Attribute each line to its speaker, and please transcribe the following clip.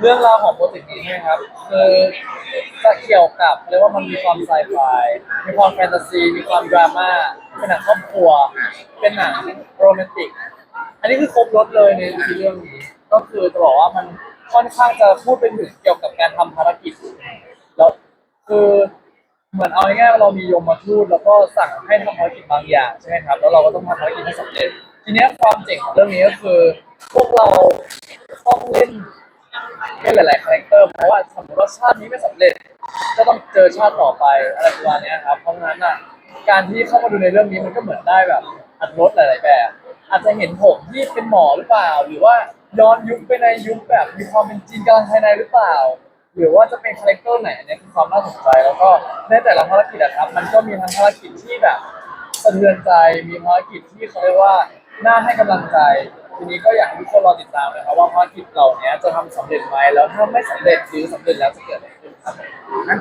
Speaker 1: เรื่องราวของโปรเจกต์นี้ใช่ไหมครับคือจะเกี่ยวกับเรียกว่ามันมีความไซไฟมีความแฟนตาซีมีความดราม่าเป็นหนังครอบครัวเป็นหนังโรแมนติกอันนี้คือครบรถเลยในเรื่องนี้ก็คือจะบอกว่ามันค่อนข้างจะพูดเป็นถึงเกี่ยวกับการทำภารกิจแล้วคือเหมือนเอาง่ายๆว่าเรามียมทูตแล้วก็สั่งให้ทำภารกิจบางอย่างใช่ไหมครับแล้วเราก็ต้องทำภารกิจให้สำเร็จทีเนี้ยความเจ๋งของเรื่องนี้ก็คือพวกเราต้องเล่น เป็นหลายๆคาแรคเตอร์เพราะว่าสมมติว่าชาตินี้ไม่สำเร็จก็ต้องเจอชาติต่อไปอะไรประมาณนี้ครับเพราะฉะนั้นอ่ะการที่เข้ามาดูในเรื่องนี้มันก็เหมือนได้แบบอรรถรสหลายๆแบบอาจจะเห็นผมที่เป็นหมอหรือเปล่าหรือว่าย้อนยุคไปในยุคแบบมีความเป็นจีนกลางภายในหรือเปล่าหรือว่าจะเป็นคาแรคเตอร์ไหนอันนี้คือความน่าสนใจแล้วก็ในแต่ละภารกิจอะครับมันก็มีทั้งภารกิจที่แบบ สะเทือนใจมีภารกิจที่เขาเรียกว่าน่าให้กำลังใจทีนี้ก็อยากให้ทุกคนรอติดตามนะครับว่าภารกิจเหล่านี้จะทำสำเร็จไหมแล้วถ้าไม่สำเร็จหรือสำเร็จแล้วจะเกิดอะไรขึ้นครับ
Speaker 2: งั้น